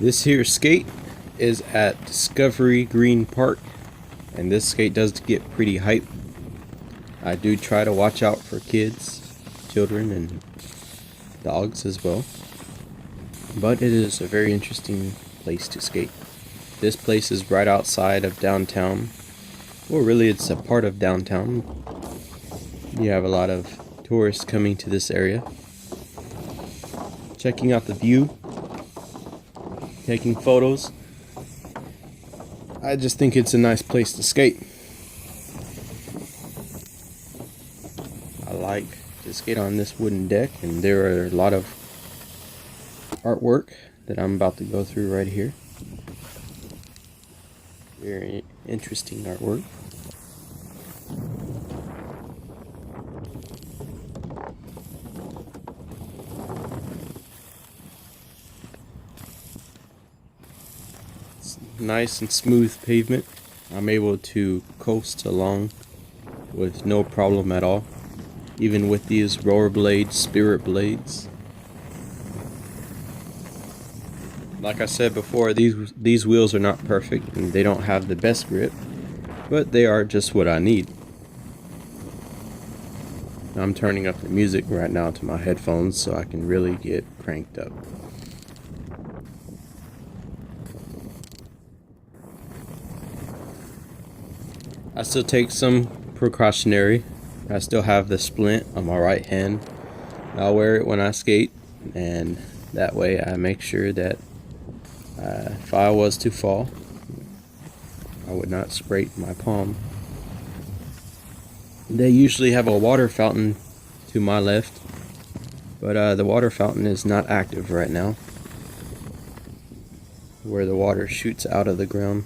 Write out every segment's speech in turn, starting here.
This here skate is at Discovery Green Park, and this skate does get pretty hype. I do try to watch out for kids, children, and dogs as well. But it is a very interesting place to skate. This place is right outside of downtown. Well, really it's a part of downtown. You have a lot of tourists coming to this area, checking out the view, taking photos. I just think it's a nice place to skate. I like to skate on this wooden deck, and there are a lot of artwork that I'm about to go through right here. Very interesting artwork. It's nice and smooth pavement. I'm able to coast along with no problem at all, even with these Rollerblade Spiritblades. Like I said before, these wheels are not perfect and they don't have the best grip, but they are just what I need. I'm turning up the music right now to my headphones so I can really get cranked up. I still take some precautionary. I still have the splint on my right hand. I'll wear it when I skate, and that way I make sure that if I was to fall, I would not scrape my palm. They usually have a water fountain to my left, but the water fountain is not active right now, where the water shoots out of the ground.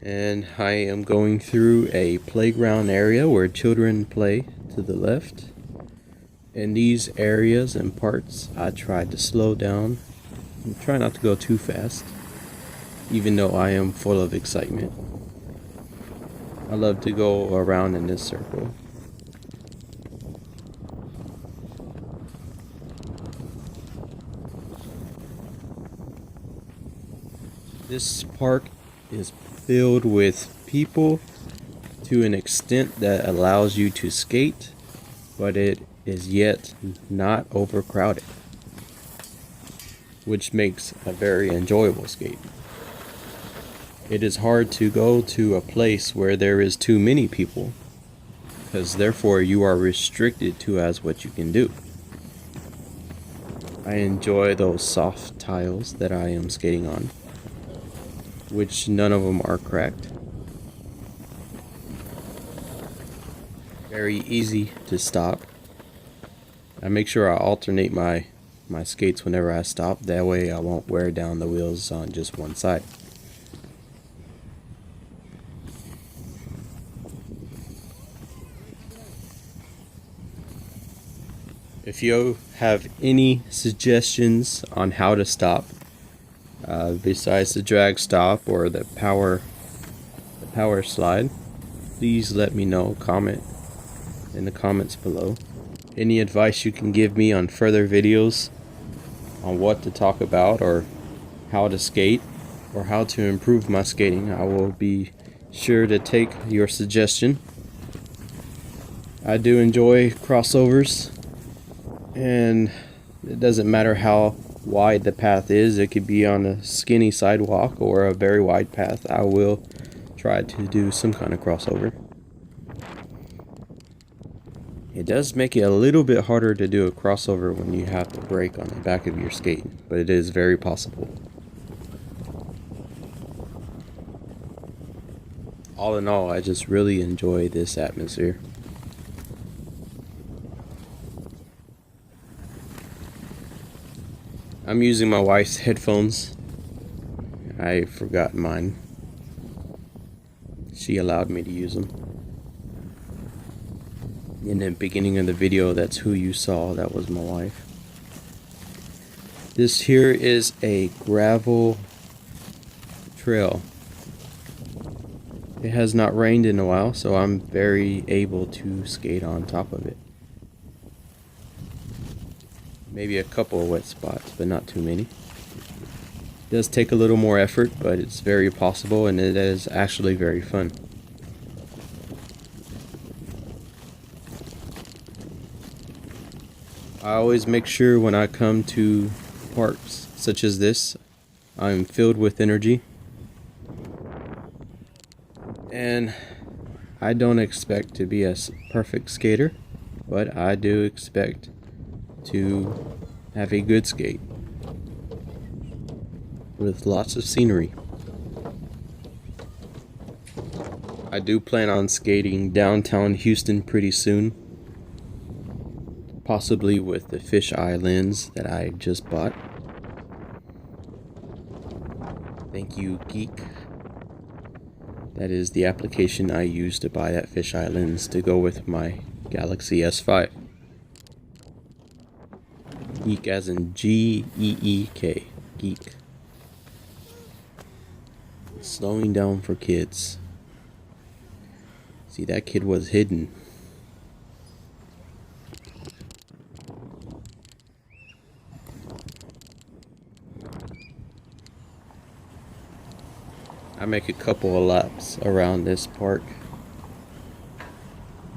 And I am going through a playground area where children play to the left. In these areas and parts, I try to slow down and try not to go too fast, even though I am full of excitement. I love to go around in this circle. This park is filled with people to an extent that allows you to skate, but it is yet not overcrowded, which makes a very enjoyable skate. It is hard to go to a place where there is too many people, because therefore you are restricted to as what you can do. I enjoy those soft tiles that I am skating on, which none of them are cracked. Very easy to stop. I make sure I alternate my skates whenever I stop. That way I won't wear down the wheels on just one side. If you have any suggestions on how to stop, besides the drag stop or the power slide, please let me know. Comment in the comments below. Any advice you can give me on further videos on what to talk about or how to skate or how to improve my skating, I will be sure to take your suggestion. I do enjoy crossovers, and it doesn't matter how wide the path is. It could be on a skinny sidewalk or a very wide path. I will try to do some kind of crossover. It does make it a little bit harder to do a crossover when you have to brake on the back of your skate, but it is very possible. All in all, I just really enjoy this atmosphere. I'm using my wife's headphones. I forgot mine. She allowed me to use them. In the beginning of the video, that's who you saw. That was my wife. This here is a gravel trail. It has not rained in a while, so I'm very able to skate on top of it. Maybe a couple of wet spots, but not too many. It does take a little more effort, but it's very possible and it is actually very fun. I always make sure when I come to parks such as this, I'm filled with energy. And I don't expect to be a perfect skater, but I do expect to have a good skate with lots of scenery. I do plan on skating downtown Houston pretty soon, possibly with the fisheye lens that I just bought. Thank you, Geek. That is the application I used to buy that fisheye lens to go with my Galaxy S5. Geek as in G-E-E-K. Geek. Slowing down for kids. See, that kid was hidden. I make a couple of laps around this park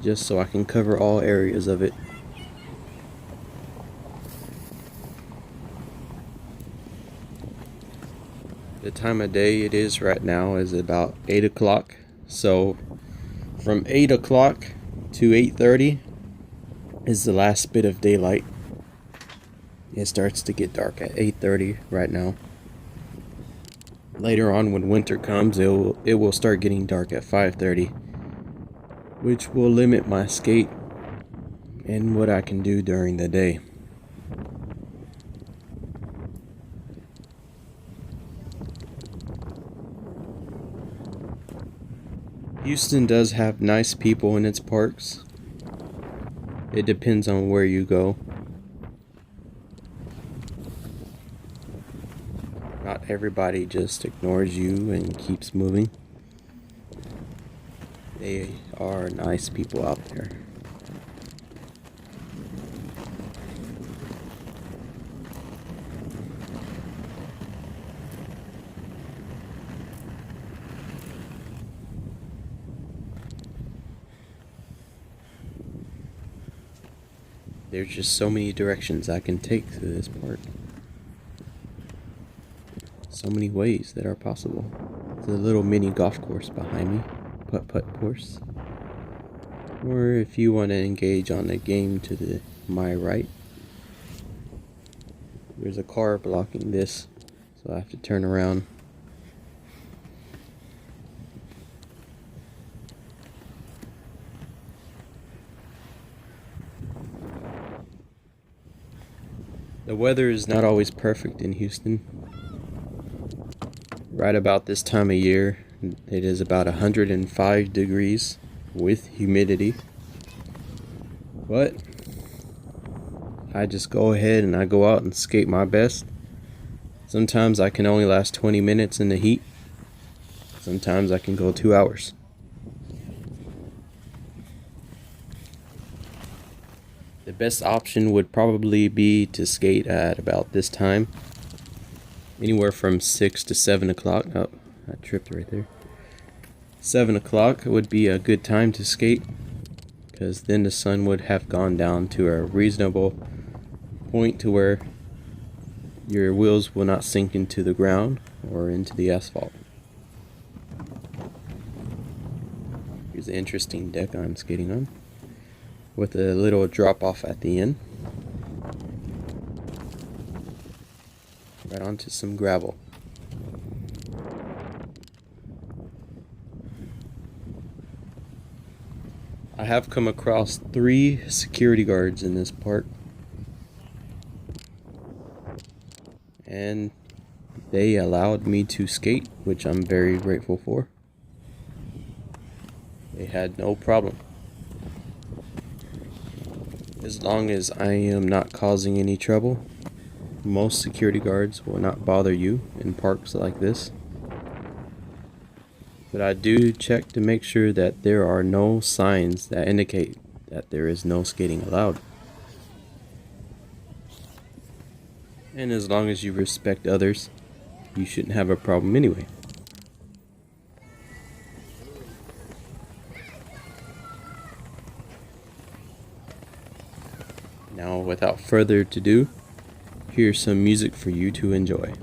just so I can cover all areas of it. The time of day it is right now is about 8 o'clock, so from 8 o'clock to 8:30 is the last bit of daylight. It starts to get dark at 8:30 right now. Later on, when winter comes, it will start getting dark at 5:30, which will limit my skate and what I can do during the day. Houston does have nice people in its parks. It depends on where you go. Not everybody just ignores you and keeps moving. They are nice people out there. There's just so many directions I can take through this park. So many ways that are possible. There's a little mini golf course behind me, putt-putt course. Or if you want to engage on the game to my right, there's a car blocking this, so I have to turn around. The weather is not always perfect in Houston. Right about this time of year, it is about 105 degrees with humidity. But I just go ahead and I go out and skate my best. Sometimes I can only last 20 minutes in the heat. Sometimes I can go 2 hours. The best option would probably be to skate at about this time. Anywhere from 6 to 7 o'clock. Oh, I tripped right there. 7 o'clock would be a good time to skate, because then the sun would have gone down to a reasonable point to where your wheels will not sink into the ground or into the asphalt. Here's an interesting deck I'm skating on, with a little drop off at the end. Right onto some gravel. I have come across 3 security guards in this park, and they allowed me to skate, which I'm very grateful for. They had no problem. As long as I am not causing any trouble, most security guards will not bother you in parks like this. But I do check to make sure that there are no signs that indicate that there is no skating allowed. And as long as you respect others, you shouldn't have a problem anyway. Now, without further ado, here's some music for you to enjoy.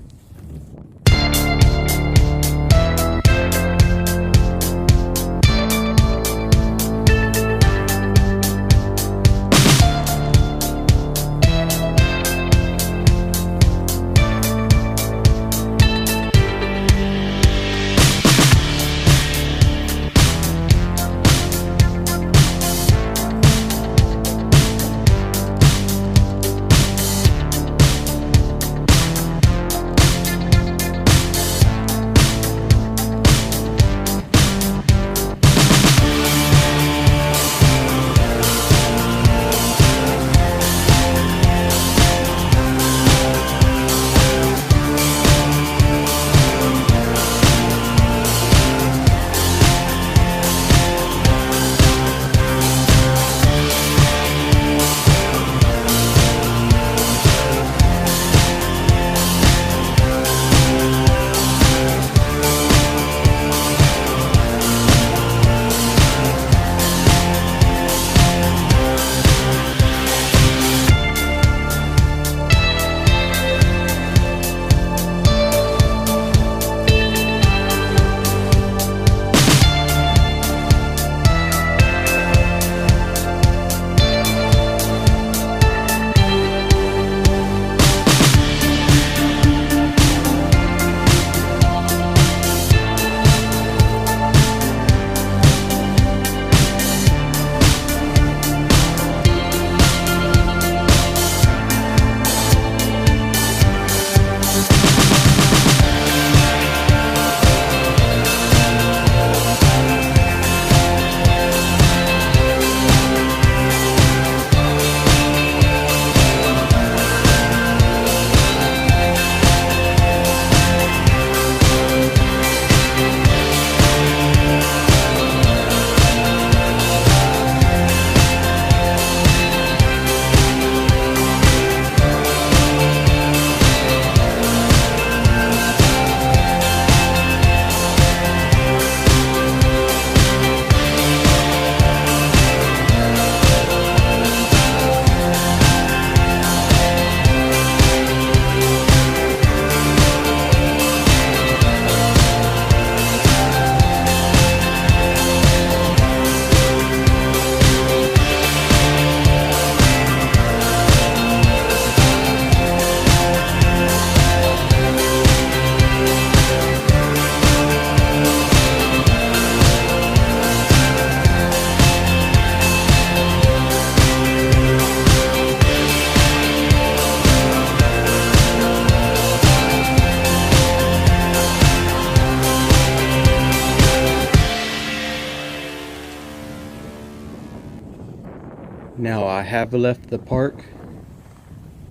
Now I have left the park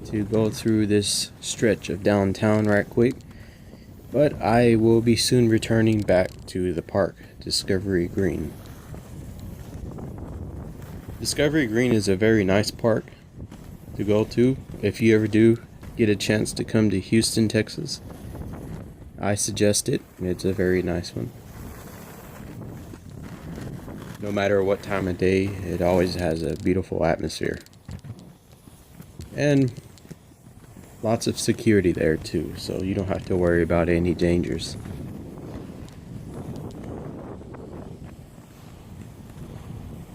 to go through this stretch of downtown right quick, but I will be soon returning back to the park, Discovery Green. Discovery Green is a very nice park to go to if you ever do get a chance to come to Houston, Texas. I suggest it. It's a very nice one. No matter what time of day, it always has a beautiful atmosphere. And lots of security there too, so you don't have to worry about any dangers.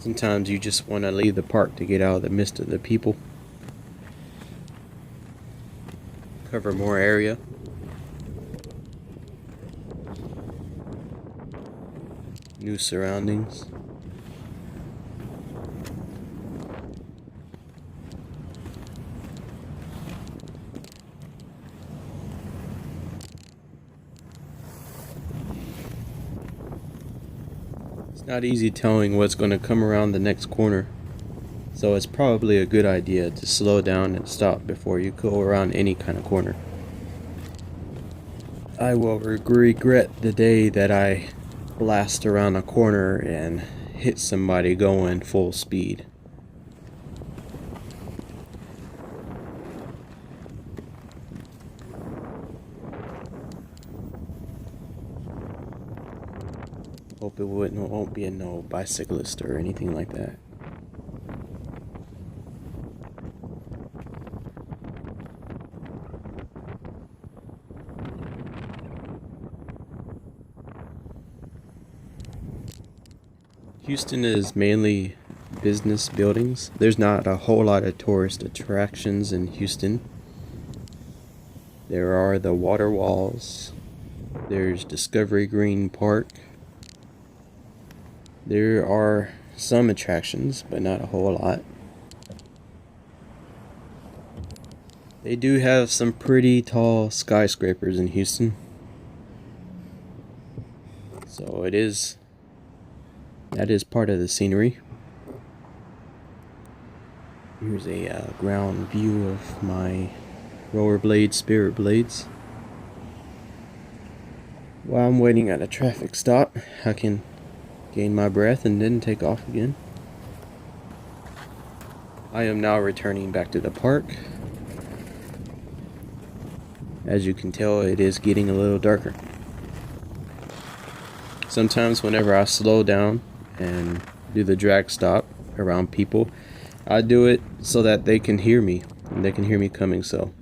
Sometimes you just want to leave the park to get out of the midst of the people. Cover more area. New surroundings. It's not easy telling what's going to come around the next corner, so it's probably a good idea to slow down and stop before you go around any kind of corner. I will regret the day that I blast around a corner and hit somebody going full speed. hope it won't be a no bicyclist or anything like that. Houston is mainly business buildings. There's not a whole lot of tourist attractions in Houston. There are the water walls. There's Discovery Green Park. There are some attractions, but not a whole lot. They do have some pretty tall skyscrapers in Houston. So that is part of the scenery. Here's a ground view of my Rollerblade Spiritblades. While I'm waiting at a traffic stop, I can gain my breath and then take off again. I am now returning back to the park. As you can tell, it is getting a little darker. Sometimes whenever I slow down and do the drag stop around people, I do it so that they can hear me, and they can hear me coming. So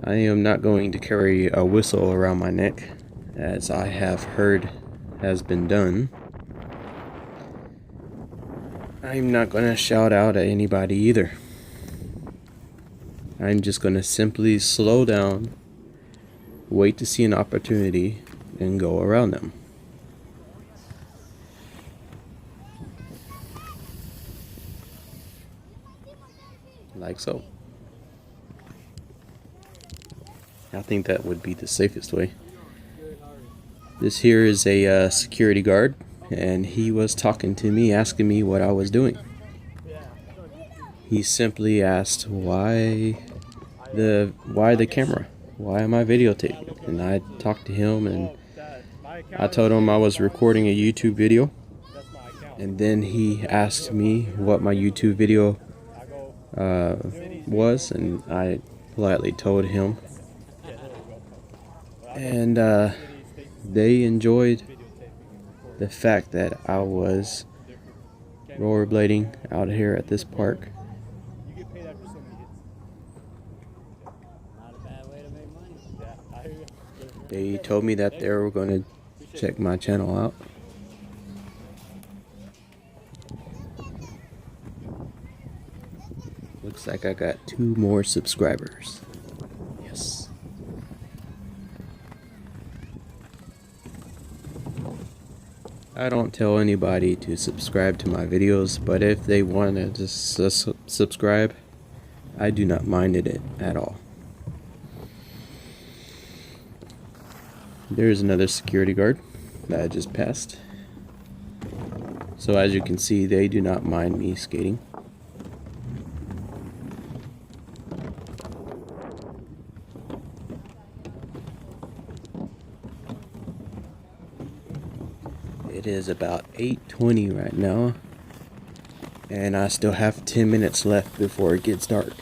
I am not going to carry a whistle around my neck, as I have heard has been done. I'm not going to shout out at anybody either. I'm just going to simply slow down, wait to see an opportunity, and go around them. Like so. I think that would be the safest way. This here is a security guard, and he was talking to me, asking me what I was doing. He simply asked why the camera? Why am I videotaping? And I talked to him, and I told him I was recording a YouTube video. And then he asked me what my YouTube video was, and I politely told him. And they enjoyed the fact that I was rollerblading out here at this park. They told me that they were going to check my channel out. Looks like I got 2 more subscribers. Yes. I don't tell anybody to subscribe to my videos, but if they want to just subscribe, I do not mind it at all. There's another security guard that I just passed. So as you can see, they do not mind me skating. It is about 8:20 right now, and I still have 10 minutes left before it gets dark.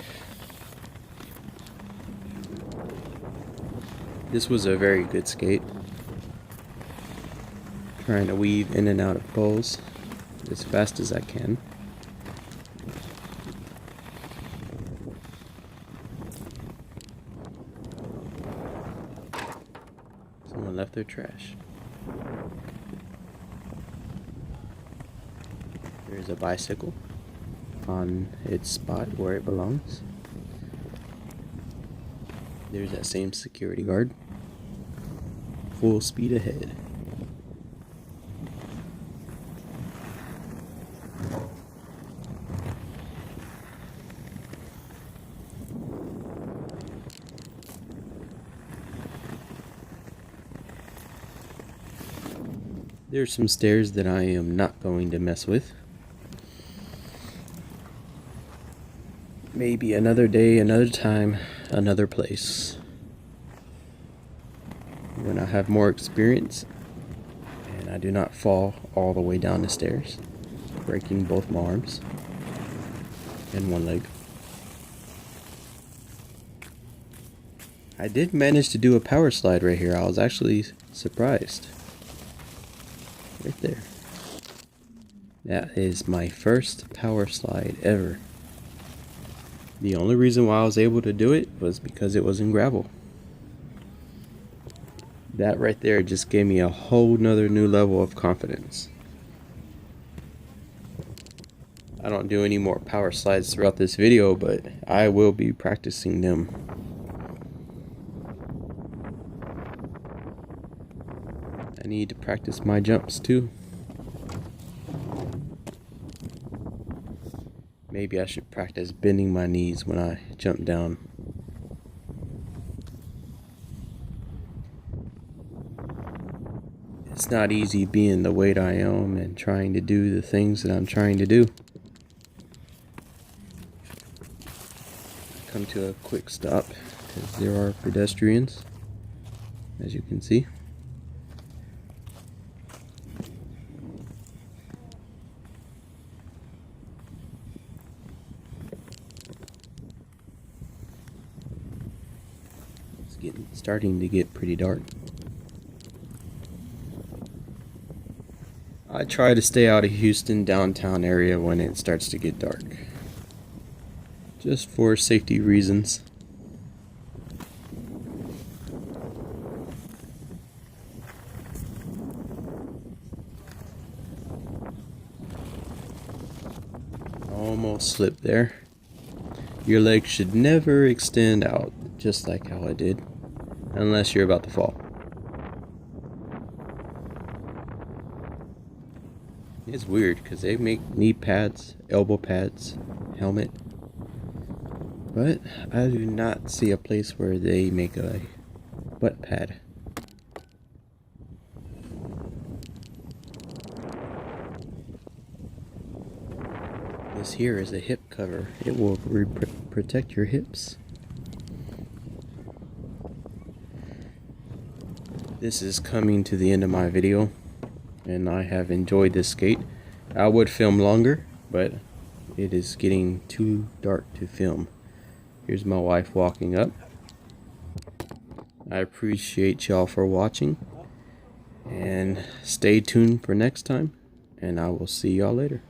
This was a very good skate. Trying to weave in and out of poles as fast as I can. Someone left their trash. There's a bicycle on its spot where it belongs. There's that same security guard. Full speed ahead. There's some stairs that I am not going to mess with. Maybe another day, another time, another place. When I have more experience and I do not fall all the way down the stairs, breaking both my arms and one leg. I did manage to do a power slide right here. I was actually surprised. right there. That is my first power slide ever. The only reason why I was able to do it was because it was in gravel. That right there just gave me a whole nother new level of confidence. I don't do any more power slides throughout this video, but I will be practicing them. I need to practice my jumps too. Maybe I should practice bending my knees when I jump down. It's not easy being the weight I am and trying to do the things that I'm trying to do. Come to a quick stop because there are pedestrians, as you can see. It's starting to get pretty dark. I try to stay out of Houston downtown area when it starts to get dark, just for safety reasons. Almost slipped there. Your legs should never extend out, just like how I did, unless you're about to fall. It's weird because they make knee pads, elbow pads, helmet, but I do not see a place where they make a butt pad. This here is a hip cover. It will protect your hips. This is coming to the end of my video, and I have enjoyed this skate. I would film longer, but it is getting too dark to film. Here's my wife walking up. I appreciate y'all for watching, and stay tuned for next time, and I will see y'all later.